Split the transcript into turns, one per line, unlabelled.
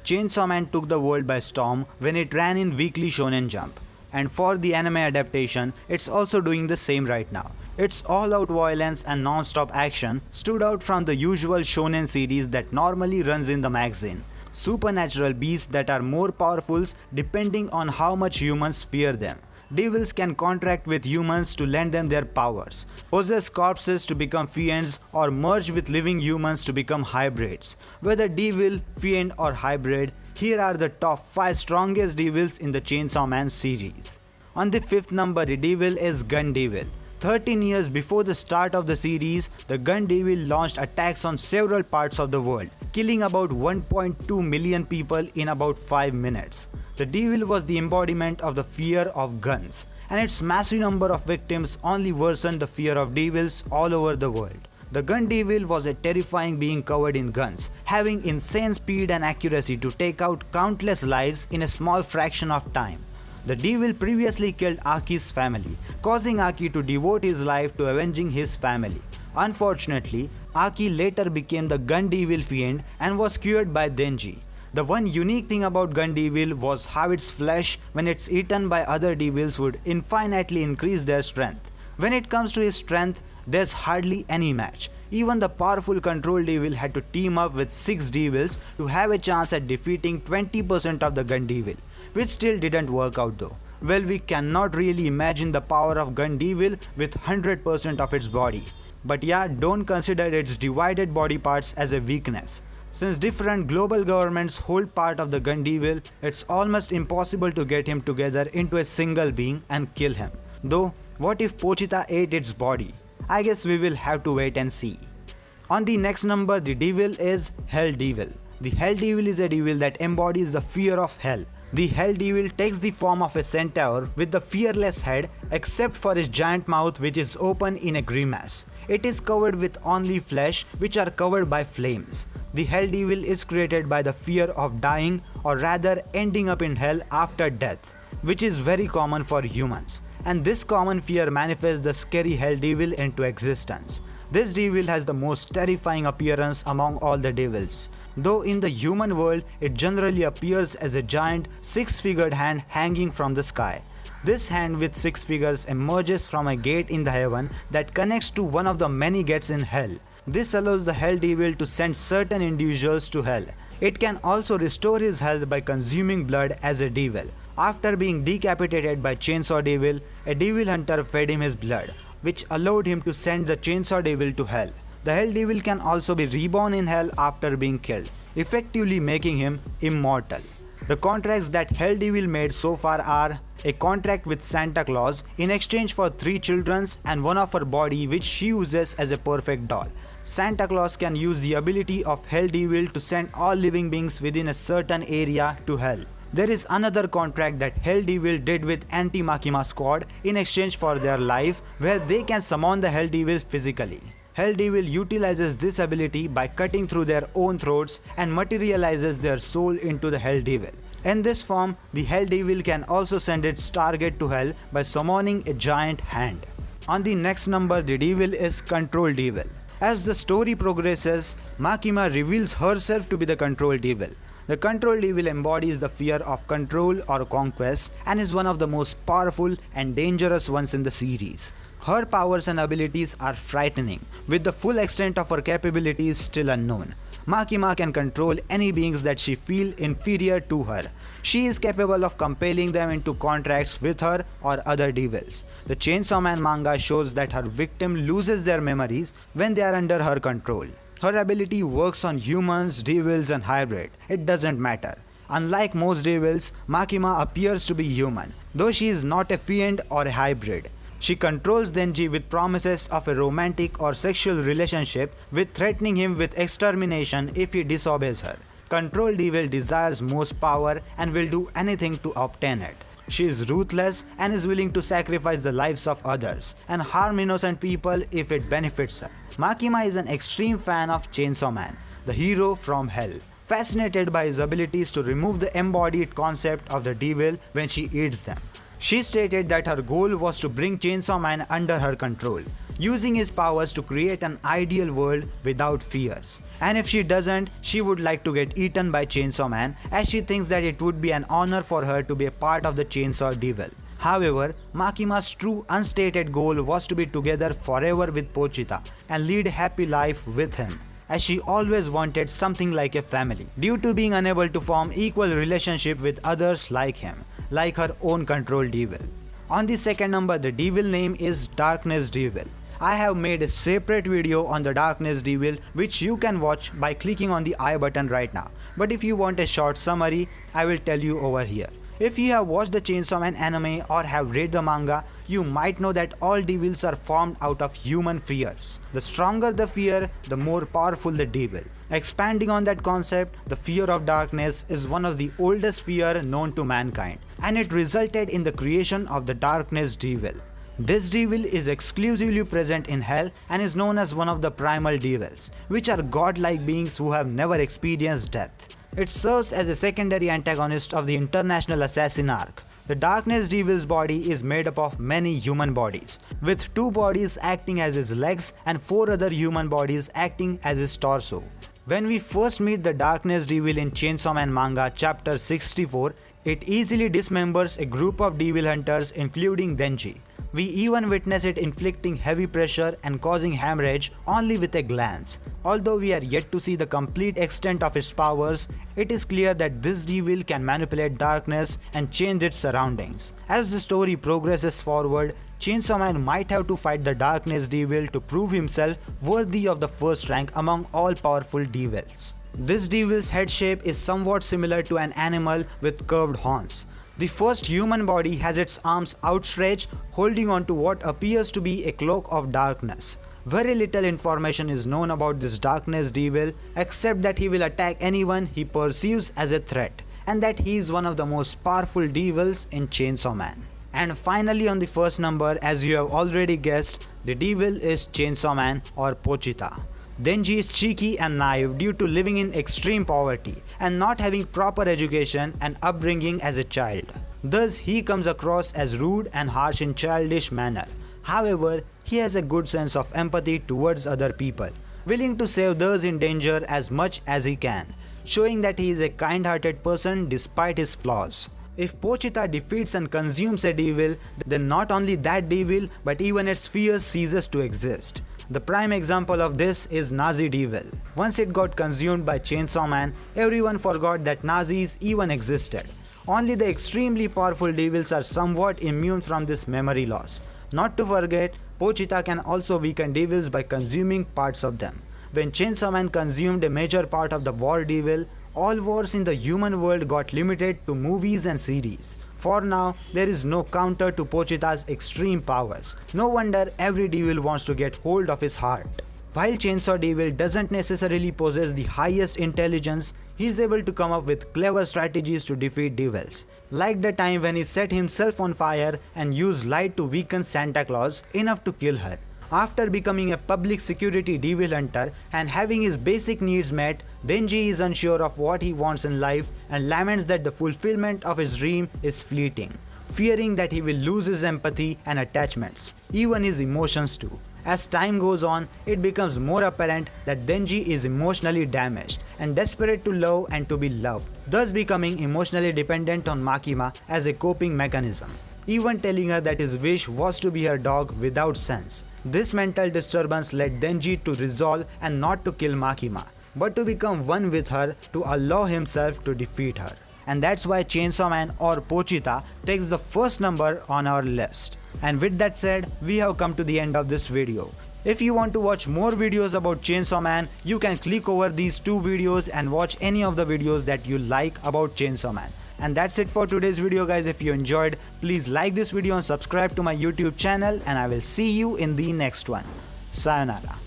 Chainsaw Man took the world by storm when it ran in Weekly Shonen Jump. And for the anime adaptation, it's also doing the same right now. Its all-out violence and non-stop action stood out from the usual shonen series that normally runs in the magazine. Supernatural beasts that are more powerful depending on how much humans fear them. Devils can contract with humans to lend them their powers, possess corpses to become fiends, or merge with living humans to become hybrids. Whether devil, fiend, or hybrid, here are the top 5 strongest devils in the Chainsaw Man series. On the 5th number, the devil is Gandival. 13 years before the start of the series, the Gandival launched attacks on several parts of the world, killing about 1.2 million people in about 5 minutes. The devil was the embodiment of the fear of guns, and its massive number of victims only worsened the fear of devils all over the world. The Gandival was a terrifying being covered in guns, having insane speed and accuracy to take out countless lives in a small fraction of time. The devil previously killed Aki's family, causing Aki to devote his life to avenging his family. Unfortunately, Aki later became the Gandival fiend and was cured by Denji. The one unique thing about Gandival was how its flesh, when it's eaten by other devils, would infinitely increase their strength. When it comes to his strength, there's hardly any match. Even the powerful Control Devil had to team up with 6 devils to have a chance at defeating 20% of the Gandival, which still didn't work out though. Well, we cannot really imagine the power of Gandival with 100% of its body. But yeah, don't consider its divided body parts as a weakness. Since different global governments hold part of the Gandival, it's almost impossible to get him together into a single being and kill him. Though, what if Pochita ate its body? I guess we will have to wait and see. On the next number, the devil is Hell Devil. The Hell Devil is a devil that embodies the fear of hell. The Hell Devil takes the form of a centaur with the fearless head except for his giant mouth, which is open in a grimace. It is covered with only flesh, which are covered by flames. The Hell Devil is created by the fear of dying, or rather ending up in hell after death, which is very common for humans. And this common fear manifests the scary Hell Devil into existence. This devil has the most terrifying appearance among all the devils. Though in the human world, it generally appears as a giant 6-figured hand hanging from the sky. This hand with 6 figures emerges from a gate in the heaven that connects to one of the many gates in hell. This allows the Hell Devil to send certain individuals to hell. It can also restore his health by consuming blood as a devil. After being decapitated by Chainsaw Devil, a devil hunter fed him his blood, which allowed him to send the Chainsaw Devil to hell. The Hell Devil can also be reborn in hell after being killed, effectively making him immortal. The contracts that Hell Devil made so far are a contract with Santa Claus in exchange for 3 children and one of her body, which she uses as a perfect doll. Santa Claus can use the ability of Hell Devil to send all living beings within a certain area to hell. There is another contract that Hell Devil did with Anti-Makima Squad in exchange for their life, where they can summon the Hell Devils physically. Hell Devil utilizes this ability by cutting through their own throats and materializes their soul into the Hell Devil. In this form, the Hell Devil can also send its target to hell by summoning a giant hand. On the next number, the devil is Control Devil. As the story progresses, Makima reveals herself to be the Control Devil. The Control Devil embodies the fear of control or conquest and is one of the most powerful and dangerous ones in the series. Her powers and abilities are frightening, with the full extent of her capabilities still unknown. Makima can control any beings that she feels inferior to her. She is capable of compelling them into contracts with her or other devils. The Chainsaw Man manga shows that her victim loses their memories when they are under her control. Her ability works on humans, devils and hybrid. It doesn't matter. Unlike most devils, Makima appears to be human, though she is not a fiend or a hybrid. She controls Denji with promises of a romantic or sexual relationship, with threatening him with extermination if he disobeys her. Control Devil desires most power and will do anything to obtain it. She is ruthless and is willing to sacrifice the lives of others and harm innocent people if it benefits her. Makima is an extreme fan of Chainsaw Man, the hero from hell, fascinated by his abilities to remove the embodied concept of the devil when she eats them. She stated that her goal was to bring Chainsaw Man under her control, using his powers to create an ideal world without fears. And if she doesn't, she would like to get eaten by Chainsaw Man, as she thinks that it would be an honor for her to be a part of the Chainsaw Devil. However, Makima's true unstated goal was to be together forever with Pochita and lead a happy life with him, as she always wanted something like a family, due to being unable to form equal relationship with others like him, like her own control devil. On the second number, the devil name is Darkness Devil. I have made a separate video on the Darkness Devil which you can watch by clicking on the I button right now, but if you want a short summary, I will tell you over here. If you have watched the Chainsaw Man anime or have read the manga, you might know that all devils are formed out of human fears. The stronger the fear, the more powerful the devil. Expanding on that concept, the fear of darkness is one of the oldest fear known to mankind, and it resulted in the creation of the Darkness Devil. This devil is exclusively present in hell and is known as one of the primal devils, which are godlike beings who have never experienced death. It serves as a secondary antagonist of the international assassin arc. The Darkness Devil's body is made up of many human bodies, with 2 bodies acting as his legs and 4 other human bodies acting as his torso. When we first meet the Darkness Devil in Chainsaw Man manga chapter 64, it easily dismembers a group of devil hunters including Denji. We even witness it inflicting heavy pressure and causing hemorrhage only with a glance. Although we are yet to see the complete extent of its powers, it is clear that this devil can manipulate darkness and change its surroundings. As the story progresses forward, Chainsaw Man might have to fight the Darkness Devil to prove himself worthy of the first rank among all powerful devils. This devil's head shape is somewhat similar to an animal with curved horns. The first human body has its arms outstretched, holding on to what appears to be a cloak of darkness. Very little information is known about this Darkness Devil except that he will attack anyone he perceives as a threat, and that he is one of the most powerful devils in Chainsaw Man. And finally, on the first number, as you have already guessed, the devil is Chainsaw Man or Pochita. Denji is cheeky and naive due to living in extreme poverty and not having proper education and upbringing as a child. Thus, he comes across as rude and harsh in childish manner. However, he has a good sense of empathy towards other people, willing to save those in danger as much as he can, showing that he is a kind-hearted person despite his flaws. If Pochita defeats and consumes a devil, then not only that devil but even its fears ceases to exist. The prime example of this is Nazi Devil. Once it got consumed by Chainsaw Man, everyone forgot that Nazis even existed. Only the extremely powerful devils are somewhat immune from this memory loss. Not to forget, Pochita can also weaken devils by consuming parts of them. When Chainsaw Man consumed a major part of the War Devil, all wars in the human world got limited to movies and series. For now, there is no counter to Pochita's extreme powers. No wonder every devil wants to get hold of his heart. While Chainsaw Devil doesn't necessarily possess the highest intelligence, he is able to come up with clever strategies to defeat devils. Like the time when he set himself on fire and used light to weaken Santa Claus enough to kill her. After becoming a public security devil hunter and having his basic needs met, Denji is unsure of what he wants in life and laments that the fulfillment of his dream is fleeting, fearing that he will lose his empathy and attachments, even his emotions too. As time goes on, it becomes more apparent that Denji is emotionally damaged and desperate to love and to be loved, thus becoming emotionally dependent on Makima as a coping mechanism, even telling her that his wish was to be her dog without sense. This mental disturbance led Denji to resolve and not to kill Makima, but to become one with her to allow himself to defeat her. And that's why Chainsaw Man or Pochita takes the first number on our list. And with that said, we have come to the end of this video. If you want to watch more videos about Chainsaw Man, you can click over these 2 videos and watch any of the videos that you like about Chainsaw Man. And that's it for today's video, guys. If you enjoyed, please like this video and subscribe to my YouTube channel, and I will see you in the next one. Sayonara.